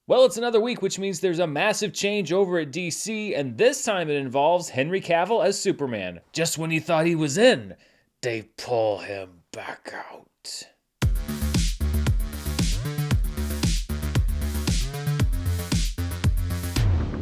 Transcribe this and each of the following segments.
Well, it's another week, which means there's a massive change over at DC, and this time it involves Henry Cavill as Superman. Just when you thought he was in, they pull him back out.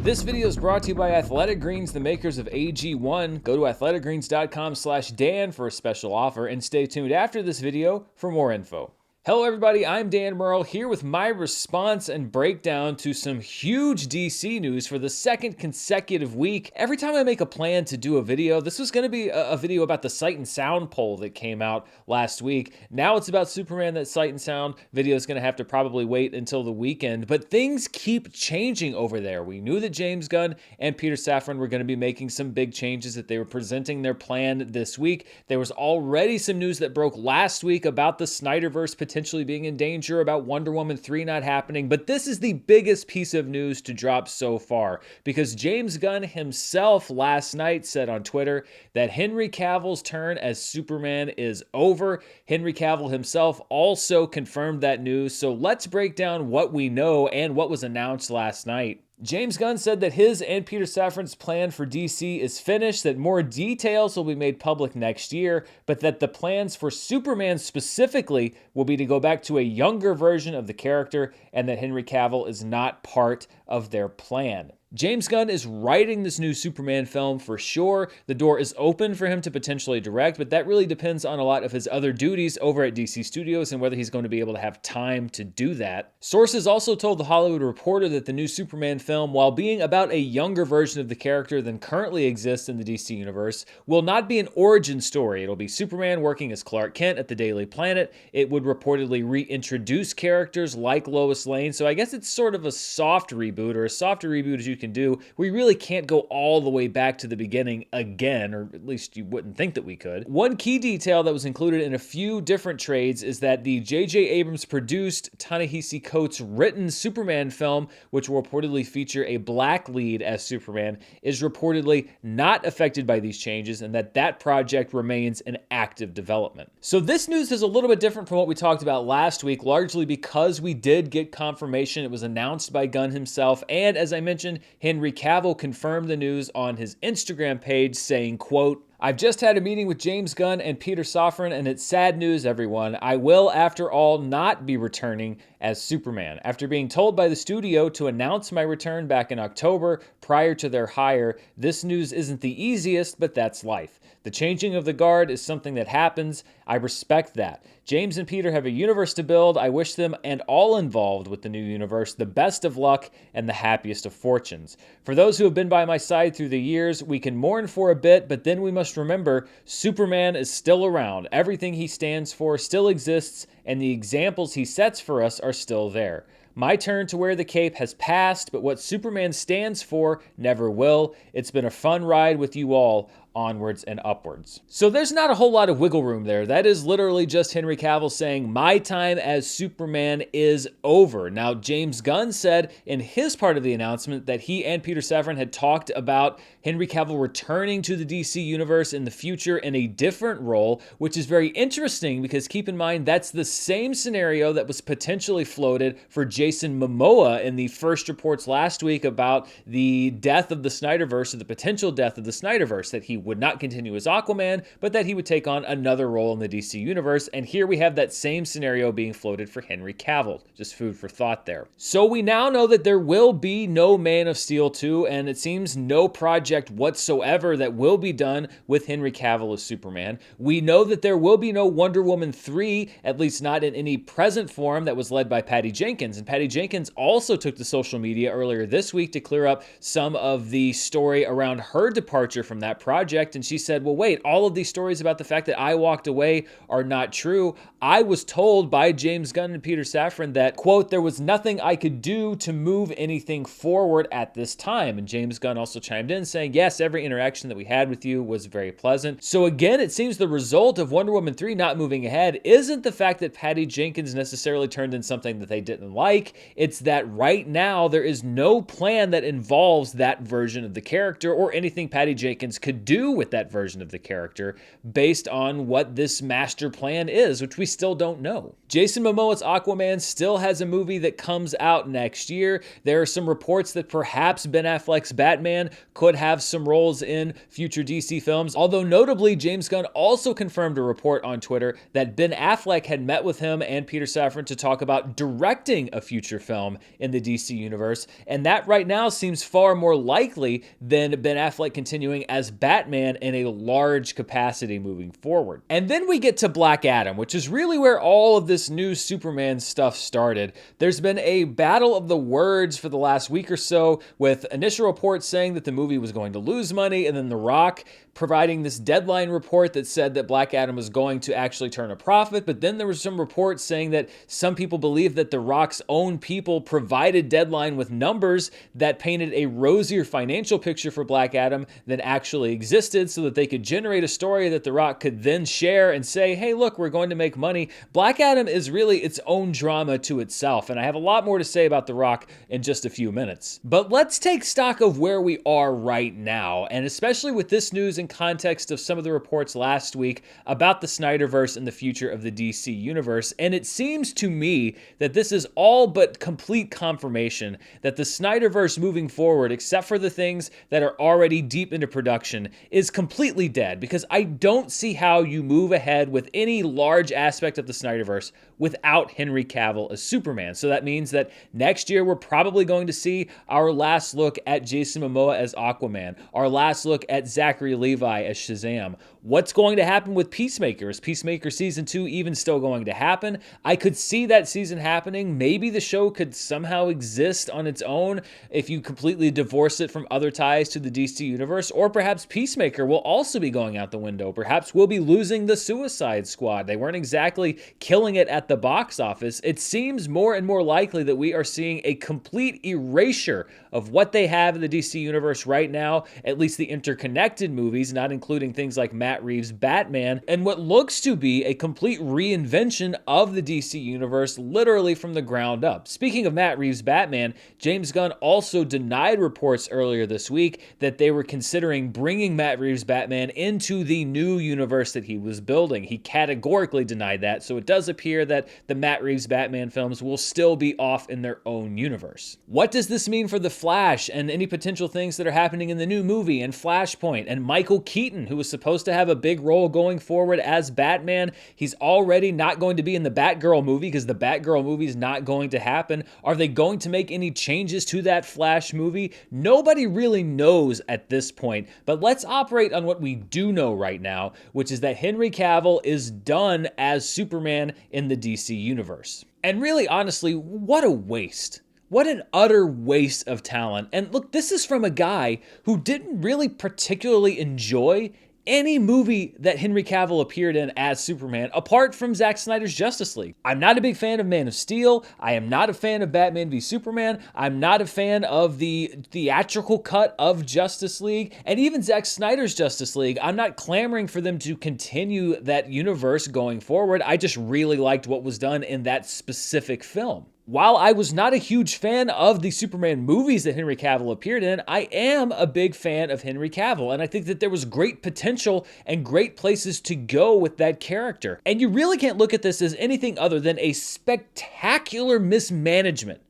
This video is brought to you by Athletic Greens, the makers of AG1. Go to athleticgreens.com/Dan for a special offer, and stay tuned after this video for more info. Hello everybody, I'm Dan Murrell here with my response and breakdown to some huge DC news for the second consecutive week. Every time I make a plan to do a video, this was going to be a video about the Sight and Sound poll that came out last week. Now it's about Superman. That Sight and Sound video is going to have to probably wait until the weekend, but things keep changing over there. We knew that James Gunn and Peter Safran were going to be making some big changes, that they were presenting their plan this week. There was already some news that broke last week about the Snyderverse potentially being in danger, about Wonder Woman 3 not happening, but this is the biggest piece of news to drop so far, because James Gunn himself last night said on Twitter that Henry Cavill's turn as Superman is over. Henry Cavill himself also confirmed that news, so let's break down what we know and what was announced last night. James Gunn said that his and Peter Safran's plan for DC is finished, that more details will be made public next year, but that the plans for Superman specifically will be to go back to a younger version of the character, and that Henry Cavill is not part of their plan. James Gunn is writing this new Superman film for sure. The door is open for him to potentially direct, but that really depends on a lot of his other duties over at DC Studios and whether he's going to be able to have time to do that. Sources also told The Hollywood Reporter that the new Superman film, while being about a younger version of the character than currently exists in the DC universe, will not be an origin story. It'll be Superman working as Clark Kent at the Daily Planet. It would reportedly reintroduce characters like Lois Lane, so I guess it's sort of a soft reboot, or as soft a reboot as you can do. We really can't go all the way back to the beginning again, or at least you wouldn't think that we could. One key detail that was included in a few different trades is that the J.J. Abrams produced, Ta-Nehisi Coates written Superman film, which will reportedly feature a black lead as Superman, is reportedly not affected by these changes, and that project remains in active development. So this news is a little bit different from what we talked about last week, largely because we did get confirmation. It was announced by Gunn himself, and as I mentioned, Henry Cavill confirmed the news on his Instagram page, saying, quote, "I've just had a meeting with James Gunn and Peter Safran, and it's sad news, everyone. I will, after all, not be returning as Superman. After being told by the studio to announce my return back in October prior to their hire, this news isn't the easiest, but that's life. The changing of the guard is something that happens. I respect that. James and Peter have a universe to build. I wish them and all involved with the new universe the best of luck and the happiest of fortunes. For those who have been by my side through the years, we can mourn for a bit, but then we must remember Superman is still around. Everything he stands for still exists, and the examples he sets for us are still there. My turn to wear the cape has passed, but what Superman stands for never will. It's been a fun ride with you all. Onwards and upwards." So there's not a whole lot of wiggle room there. That is literally just Henry Cavill saying, my time as Superman is over. Now, James Gunn said in his part of the announcement that he and Peter Safran had talked about Henry Cavill returning to the DC universe in the future in a different role, which is very interesting because keep in mind, that's the same scenario that was potentially floated for Jason Momoa in the first reports last week about the death of the Snyderverse, or the potential death of the Snyderverse, that he would not continue as Aquaman, but that he would take on another role in the DC universe. And here we have that same scenario being floated for Henry Cavill. Just food for thought there. So we now know that there will be no Man of Steel 2, and it seems no project whatsoever that will be done with Henry Cavill as Superman. We know that there will be no Wonder Woman 3, at least not in any present form, that was led by Patty Jenkins. And Patty Jenkins also took to social media earlier this week to clear up some of the story around her departure from that project. And she said, well, wait, all of these stories about the fact that I walked away are not true. I was told by James Gunn and Peter Safran that, quote, there was nothing I could do to move anything forward at this time. And James Gunn also chimed in saying, yes, every interaction that we had with you was very pleasant. So again, it seems the result of Wonder Woman 3 not moving ahead isn't the fact that Patty Jenkins necessarily turned in something that they didn't like. It's that right now there is no plan that involves that version of the character or anything Patty Jenkins could do do with that version of the character based on what this master plan is, which we still don't know. Jason Momoa's Aquaman still has a movie that comes out next year. There are some reports that perhaps Ben Affleck's Batman could have some roles in future DC films, although notably James Gunn also confirmed a report on Twitter that Ben Affleck had met with him and Peter Safran to talk about directing a future film in the DC universe, and that right now seems far more likely than Ben Affleck continuing as Batman in a large capacity moving forward. And then we get to Black Adam, which is really where all of this new Superman stuff started. There's been a battle of the words for the last week or so, with initial reports saying that the movie was going to lose money, and then The Rock providing this deadline report that said that Black Adam was going to actually turn a profit. But then there was some reports saying that some people believe that The Rock's own people provided Deadline with numbers that painted a rosier financial picture for Black Adam than actually existed, so that they could generate a story that The Rock could then share and say, hey, look, we're going to make money. Black Adam is really its own drama to itself, and I have a lot more to say about The Rock in just a few minutes. But let's take stock of where we are right now, and especially with this news in context of some of the reports last week about the Snyderverse and the future of the DC universe. And it seems to me that this is all but complete confirmation that the Snyderverse moving forward, except for the things that are already deep into production, is completely dead, because I don't see how you move ahead with any large aspect of the Snyderverse without Henry Cavill as Superman. So that means that next year we're probably going to see our last look at Jason Momoa as Aquaman, our last look at Zachary Levi as Shazam. What's going to happen with Peacemaker? Is Peacemaker Season 2 even still going to happen? I could see that season happening. Maybe the show could somehow exist on its own if you completely divorce it from other ties to the DC universe, or perhaps Peacemaker will also be going out the window. Perhaps we'll be losing the Suicide Squad. They weren't exactly killing it at the box office. It seems more and more likely that we are seeing a complete erasure of what they have in the DC universe right now, at least the interconnected movies, not including things like Matt Reeves' Batman, and what looks to be a complete reinvention of the DC universe, literally from the ground up. Speaking of Matt Reeves' Batman, James Gunn also denied reports earlier this week that they were considering bringing Matt Reeves' Batman into the new universe that he was building. He categorically denied that, so it does appear that the Matt Reeves' Batman films will still be off in their own universe. What does this mean for The Flash and any potential things that are happening in the new movie and Flashpoint and Michael Keaton, who was supposed to have a big role going forward as Batman? He's already not going to be in the Batgirl movie because the Batgirl movie is not going to happen. Are they going to make any changes to that Flash movie? Nobody really knows at this point, but let's operate on what we do know right now, which is that Henry Cavill is done as Superman in the DC universe. And really, honestly, what a waste. What an utter waste of talent. And look, this is from a guy who didn't really particularly enjoy any movie that Henry Cavill appeared in as Superman, apart from Zack Snyder's Justice League. I'm not a big fan of Man of Steel. I am not a fan of Batman v Superman. I'm not a fan of the theatrical cut of Justice League. And even Zack Snyder's Justice League, I'm not clamoring for them to continue that universe going forward. I just really liked what was done in that specific film. While I was not a huge fan of the Superman movies that Henry Cavill appeared in, I am a big fan of Henry Cavill, and I think that there was great potential and great places to go with that character. And you really can't look at this as anything other than a spectacular mismanagement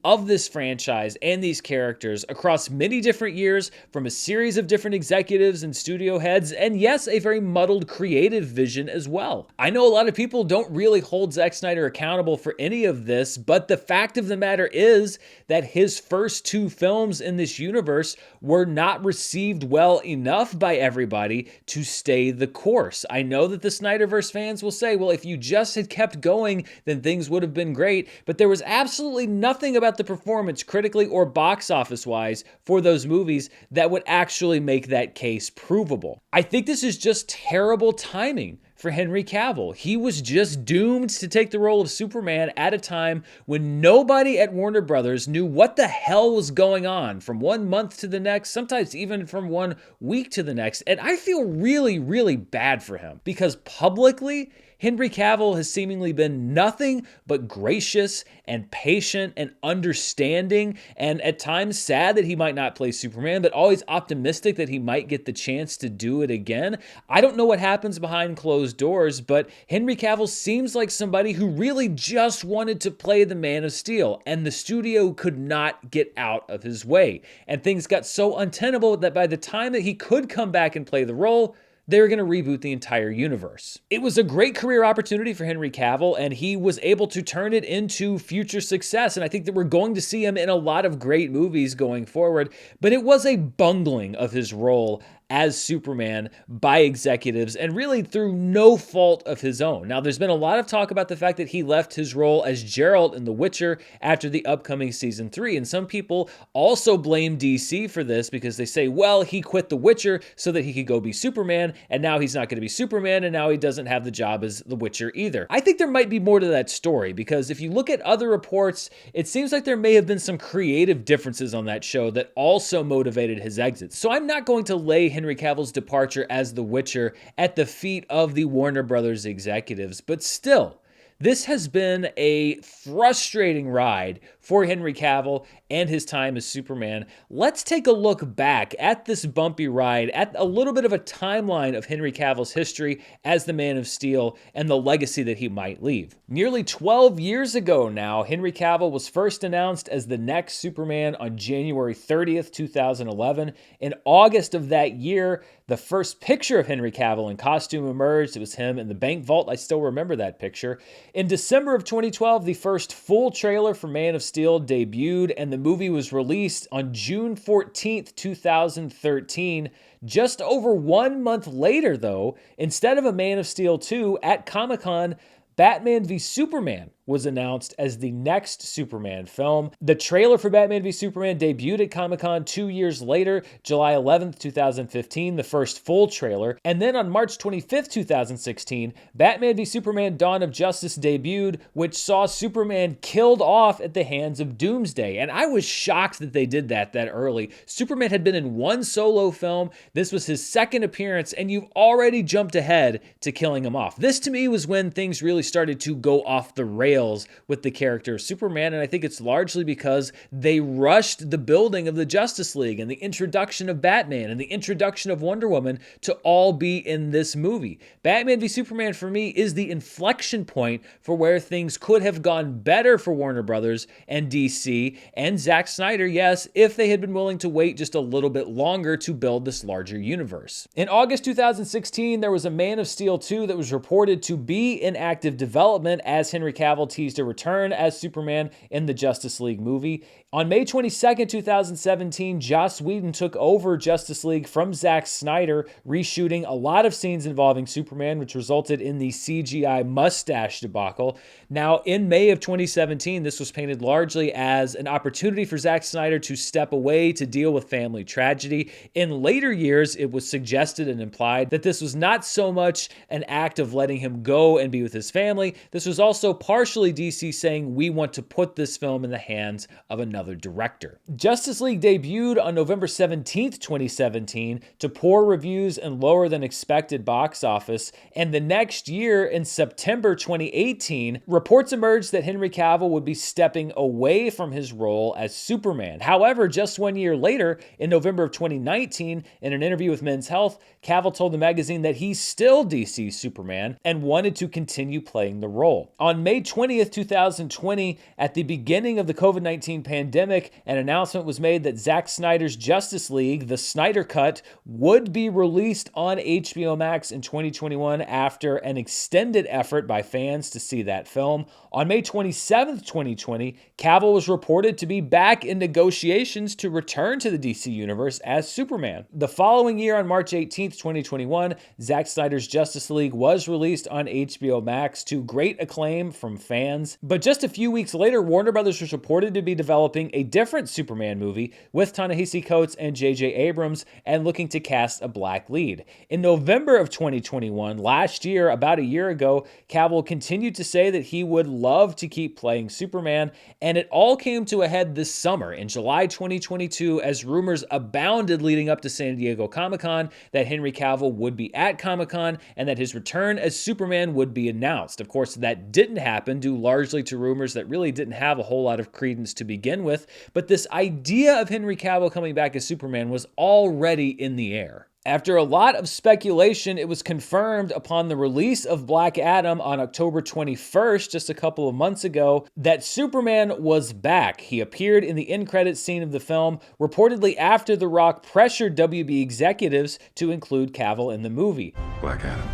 of this franchise and these characters across many different years from a series of different executives and studio heads, and yes, a very muddled creative vision as well. I know a lot of people don't really hold Zack Snyder accountable for any of this, but the fact of the matter is that his first two films in this universe were not received well enough by everybody to stay the course. I know that the Snyderverse fans will say, well, if you just had kept going, then things would have been great, but there was absolutely nothing about the performance, critically or box office wise, for those movies that would actually make that case provable. I think this is just terrible timing for Henry Cavill. He was just doomed to take the role of Superman at a time when nobody at Warner Brothers knew what the hell was going on from 1 month to the next, sometimes even from 1 week to the next. And I feel really, really bad for him because publicly, Henry Cavill has seemingly been nothing but gracious and patient and understanding, and at times sad that he might not play Superman, but always optimistic that he might get the chance to do it again. I don't know what happens behind closed doors, but Henry Cavill seems like somebody who really just wanted to play the Man of Steel, and the studio could not get out of his way. And things got so untenable that by the time that he could come back and play the role, they were going to reboot the entire universe. It was a great career opportunity for Henry Cavill, and he was able to turn it into future success. And I think that we're going to see him in a lot of great movies going forward, but it was a bungling of his role as Superman by executives, and really through no fault of his own. Now, there's been a lot of talk about the fact that he left his role as Geralt in The Witcher after the upcoming season 3, and some people also blame DC for this because they say, well, he quit The Witcher so that he could go be Superman, and now he's not going to be Superman, and now he doesn't have the job as The Witcher either. I think there might be more to that story, because if you look at other reports, it seems like there may have been some creative differences on that show that also motivated his exit. So I'm not going to lay Henry Cavill's departure as The Witcher at the feet of the Warner Brothers executives, but still, this has been a frustrating ride for Henry Cavill and his time as Superman. Let's take a look back at this bumpy ride, at a little bit of a timeline of Henry Cavill's history as the Man of Steel and the legacy that he might leave. Nearly 12 years ago now, Henry Cavill was first announced as the next Superman on January 30th, 2011. In August of that year, the first picture of Henry Cavill in costume emerged. It was him in the bank vault. I still remember that picture. In December of 2012, the first full trailer for Man of Steel debuted, and the movie was released on June 14th, 2013. Just over 1 month later, though, instead of a Man of Steel 2 at Comic-Con, Batman v Superman was announced as the next Superman film. The trailer for Batman v Superman debuted at Comic-Con 2 years later, July 11th, 2015, the first full trailer. And then on March 25th, 2016, Batman v Superman Dawn of Justice debuted, which saw Superman killed off at the hands of Doomsday. And I was shocked that they did that early. Superman had been in one solo film. This was his second appearance, and you've already jumped ahead to killing him off. This, to me, was when things really started to go off the rails with the character of Superman, and I think it's largely because they rushed the building of the Justice League and the introduction of Batman and the introduction of Wonder Woman to all be in this movie. Batman v Superman, for me, is the inflection point for where things could have gone better for Warner Brothers and DC and Zack Snyder, yes, if they had been willing to wait just a little bit longer to build this larger universe. In August 2016, there was a Man of Steel 2 that was reported to be in active development as Henry Cavill teased a return as Superman in the Justice League movie. On May 22nd, 2017, Joss Whedon took over Justice League from Zack Snyder, reshooting a lot of scenes involving Superman, which resulted in the CGI mustache debacle. Now, in May of 2017, this was painted largely as an opportunity for Zack Snyder to step away to deal with family tragedy. In later years, it was suggested and implied that this was not so much an act of letting him go and be with his family. This was also partially DC saying, we want to put this film in the hands of another director. Justice League debuted on November 17th, 2017 to poor reviews and lower than expected box office. And the next year, in September 2018, reports emerged that Henry Cavill would be stepping away from his role as Superman. However, just 1 year later, in November of 2019, in an interview with Men's Health, Cavill told the magazine that he's still DC's Superman and wanted to continue playing the role. On May 20th, 2020, at the beginning of the COVID-19 pandemic, an announcement was made that Zack Snyder's Justice League, the Snyder Cut, would be released on HBO Max in 2021 after an extended effort by fans to see that film. On May 27th, 2020, Cavill was reported to be back in negotiations to return to the DC Universe as Superman. The following year, on March 18th, 2021, Zack Snyder's Justice League was released on HBO Max to great acclaim from fans. But just a few weeks later, Warner Brothers was reported to be developing developing a different Superman movie with Ta-Nehisi Coates and J.J. Abrams and looking to cast a black lead. In November of 2021, last year, about a year ago, Cavill continued to say that he would love to keep playing Superman, and it all came to a head this summer in July 2022 as rumors abounded leading up to San Diego Comic-Con that Henry Cavill would be at Comic-Con and that his return as Superman would be announced. Of course, that didn't happen due largely to rumors that really didn't have a whole lot of credence to begin with, but this idea of Henry Cavill coming back as Superman was already in the air. After a lot of speculation, it was confirmed upon the release of Black Adam on October 21st, just a couple of months ago, that Superman was back. He appeared in the end credits scene of the film, reportedly after The Rock pressured WB executives to include Cavill in the movie. Black Adam.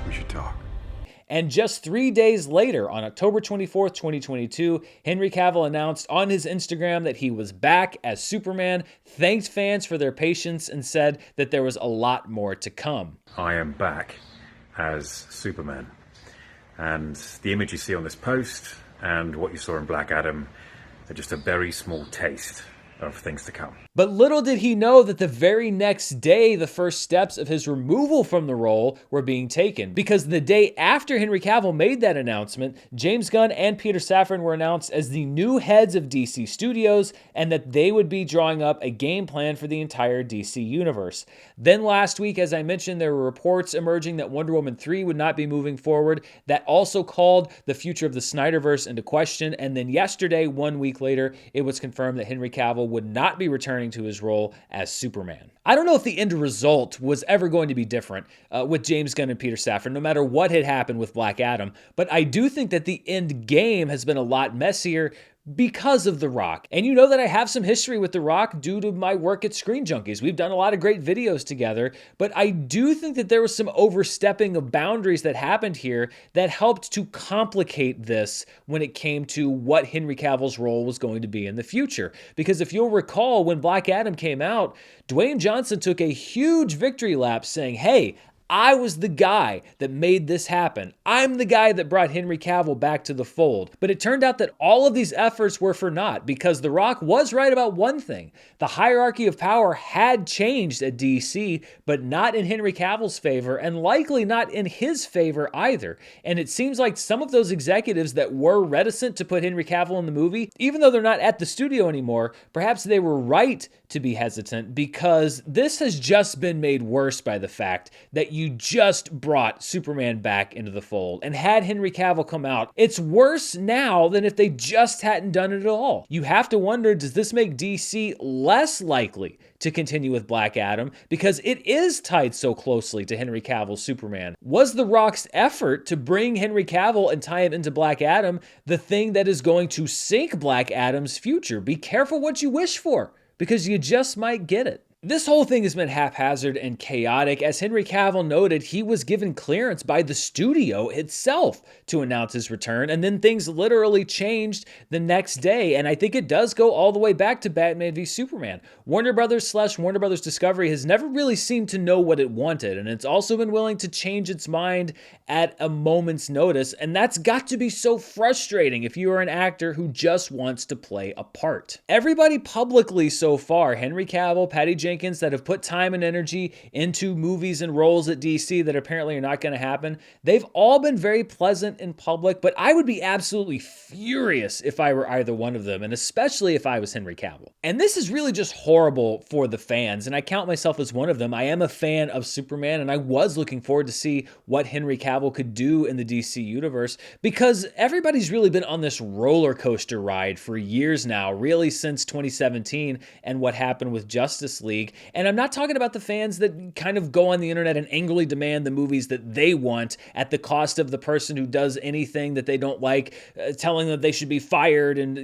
We should talk. And just 3 days later, on October 24th, 2022, Henry Cavill announced on his Instagram that he was back as Superman, thanked fans for their patience, and said that there was a lot more to come. I am back as Superman. And the image you see on this post and what you saw in Black Adam are just a very small taste of things to come. But little did he know that the very next day, the first steps of his removal from the role were being taken. Because the day after Henry Cavill made that announcement, James Gunn and Peter Safran were announced as the new heads of DC Studios, and that they would be drawing up a game plan for the entire DC universe. Then last week, as I mentioned, there were reports emerging that Wonder Woman 3 would not be moving forward. That also called the future of the Snyderverse into question. And then yesterday, 1 week later, it was confirmed that Henry Cavill would not be returning to his role as Superman. I don't know if the end result was ever going to be different with James Gunn and Peter Safran, no matter what had happened with Black Adam, but I do think that the end game has been a lot messier because of The Rock. And you know that I have some history with The Rock due to my work at Screen Junkies. We've done a lot of great videos together, but I do think that there was some overstepping of boundaries that happened here that helped to complicate this when it came to what Henry Cavill's role was going to be in the future. Because if you'll recall, when Black Adam came out, Dwayne Johnson took a huge victory lap saying, hey, I was the guy that made this happen. I'm the guy that brought Henry Cavill back to the fold. But it turned out that all of these efforts were for naught, because The Rock was right about one thing. The hierarchy of power had changed at DC, but not in Henry Cavill's favor, and likely not in his favor either. And it seems like some of those executives that were reticent to put Henry Cavill in the movie, even though they're not at the studio anymore, perhaps they were right to be hesitant, because this has just been made worse by the fact that you just brought Superman back into the fold and had Henry Cavill come out. It's worse now than if they just hadn't done it at all. You have to wonder, does this make DC less likely to continue with Black Adam because it is tied so closely to Henry Cavill's Superman? Was The Rock's effort to bring Henry Cavill and tie him into Black Adam the thing that is going to sink Black Adam's future? Be careful what you wish for, because you just might get it. This whole thing has been haphazard and chaotic. As Henry Cavill noted, he was given clearance by the studio itself to announce his return, and then things literally changed the next day. And I think it does go all the way back to Batman v Superman. Warner Brothers / Warner Brothers Discovery has never really seemed to know what it wanted, and it's also been willing to change its mind at a moment's notice, and that's got to be so frustrating if you are an actor who just wants to play a part. Everybody publicly so far, Henry Cavill, Patty Jenkins, that have put time and energy into movies and roles at DC that apparently are not going to happen, they've all been very pleasant in public, but I would be absolutely furious if I were either one of them, and especially if I was Henry Cavill. And this is really just horrible for the fans, and I count myself as one of them. I am a fan of Superman, and I was looking forward to see what Henry Cavill could do in the DC universe, because everybody's really been on this roller coaster ride for years now, really since 2017 and what happened with Justice League. And I'm not talking about the fans that kind of go on the internet and angrily demand the movies that they want at the cost of the person who does anything that they don't like, telling them they should be fired and,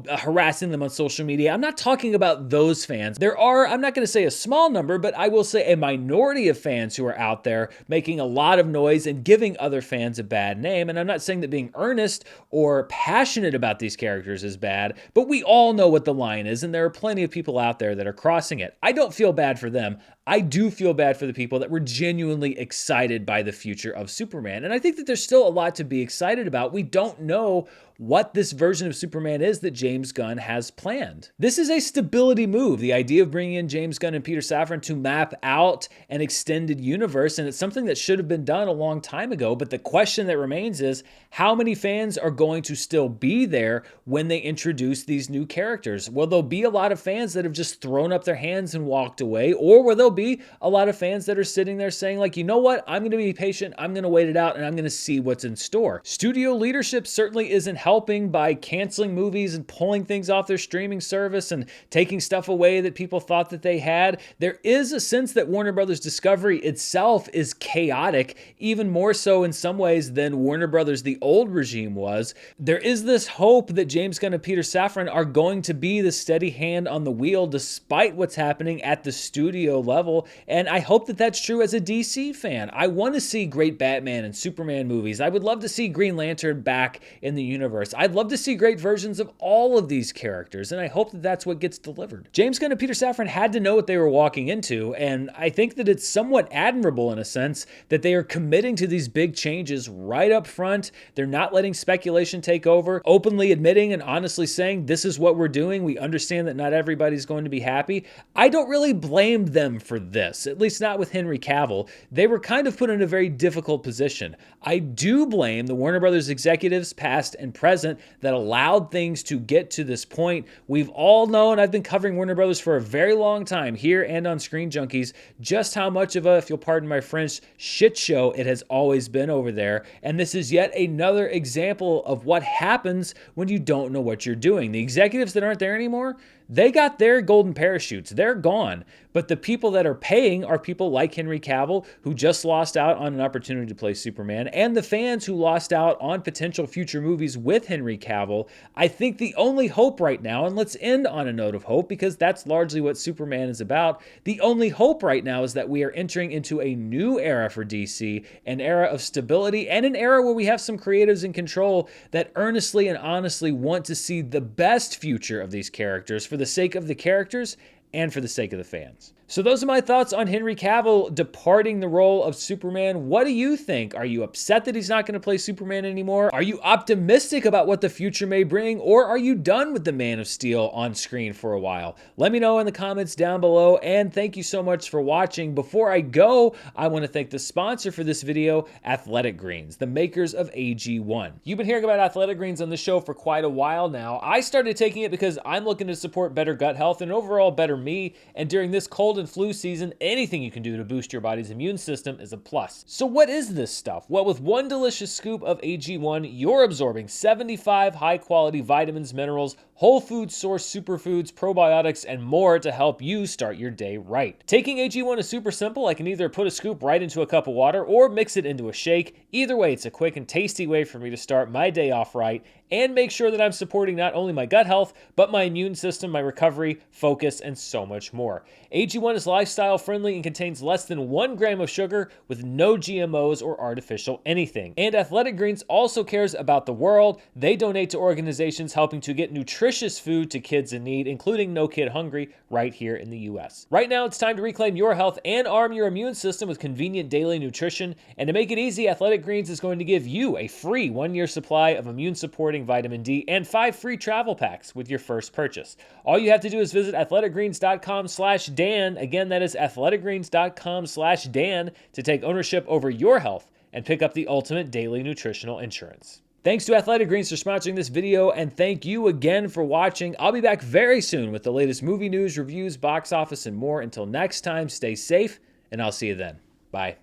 harassing them on social media. I'm not talking about those fans. There are, I'm not going to say a small number, but I will say a minority of fans who are out there making a lot of noise and giving other fans a bad name. And I'm not saying that being earnest or passionate about these characters is bad, but we all know what the line is, and there are plenty of people out there that are crossing it. I don't feel bad for them. I do feel bad for the people that were genuinely excited by the future of Superman. And I think that there's still a lot to be excited about. We don't know what this version of Superman is that James Gunn has planned. This is a stability move, the idea of bringing in James Gunn and Peter Safran to map out an extended universe, and it's something that should have been done a long time ago, but the question that remains is, how many fans are going to still be there when they introduce these new characters? Will there be a lot of fans that have just thrown up their hands and walked away, or will there be a lot of fans that are sitting there saying, like, you know what, I'm going to be patient, I'm going to wait it out, and I'm going to see what's in store? Studio leadership certainly isn't helping by canceling movies and pulling things off their streaming service and taking stuff away that people thought that they had. There is a sense that Warner Brothers Discovery itself is chaotic, even more so in some ways than Warner Brothers the old regime was. There is this hope that James Gunn and Peter Safran are going to be the steady hand on the wheel despite what's happening at the studio level, and I hope that that's true as a DC fan. I want to see great Batman and Superman movies. I would love to see Green Lantern back in the universe. I'd love to see great versions of all of these characters, and I hope that that's what gets delivered. James Gunn and Peter Safran had to know what they were walking into, and I think that it's somewhat admirable in a sense that they are committing to these big changes right up front. They're not letting speculation take over, openly admitting and honestly saying, this is what we're doing. We understand that not everybody's going to be happy. I don't really blame them for this, at least not with Henry Cavill. They were kind of put in a very difficult position. I do blame the Warner Brothers executives, past and present, that allowed things to get to this point. We've all known, I've been covering Warner Brothers for a very long time here and on Screen Junkies, just how much of a, if you'll pardon my French, shit show it has always been over there. And this is yet another example of what happens when you don't know what you're doing. The executives that aren't there anymore, they got their golden parachutes. They're gone. But the people that are paying are people like Henry Cavill, who just lost out on an opportunity to play Superman, and the fans who lost out on potential future movies with Henry Cavill. I think the only hope right now, and let's end on a note of hope because that's largely what Superman is about, the only hope right now is that we are entering into a new era for DC, an era of stability, and an era where we have some creatives in control that earnestly and honestly want to see the best future of these characters for the sake of the characters and for the sake of the fans. So those are my thoughts on Henry Cavill departing the role of Superman. What do you think? Are you upset that he's not going to play Superman anymore? Are you optimistic about what the future may bring? Or are you done with the Man of Steel on screen for a while? Let me know in the comments down below, and thank you so much for watching. Before I go, I want to thank the sponsor for this video, Athletic Greens, the makers of AG1. You've been hearing about Athletic Greens on the show for quite a while now. I started taking it because I'm looking to support better gut health and overall better me, and during this cold and flu season, anything you can do to boost your body's immune system is a plus. So what is this stuff? Well, with one delicious scoop of AG1, you're absorbing 75 high-quality vitamins, minerals, whole food source superfoods, probiotics, and more to help you start your day right. Taking AG1 is super simple. I can either put a scoop right into a cup of water or mix it into a shake. Either way, it's a quick and tasty way for me to start my day off right and make sure that I'm supporting not only my gut health, but my immune system, my recovery, focus, and so much more. AG1 is lifestyle friendly and contains less than 1 gram of sugar with no GMOs or artificial anything. And Athletic Greens also cares about the world. They donate to organizations helping to get nutritious food to kids in need, including No Kid Hungry, right here in the US. Right now, it's time to reclaim your health and arm your immune system with convenient daily nutrition. And to make it easy, Athletic Greens is going to give you a free 1-year supply of immune-supporting vitamin D and 5 free travel packs with your first purchase. All you have to do is visit athleticgreens.com/Dan. Again, that is athleticgreens.com/Dan to take ownership over your health and pick up the ultimate daily nutritional insurance. Thanks to Athletic Greens for sponsoring this video, and thank you again for watching. I'll be back very soon with the latest movie news, reviews, box office, and more. Until next time, stay safe, and I'll see you then. Bye.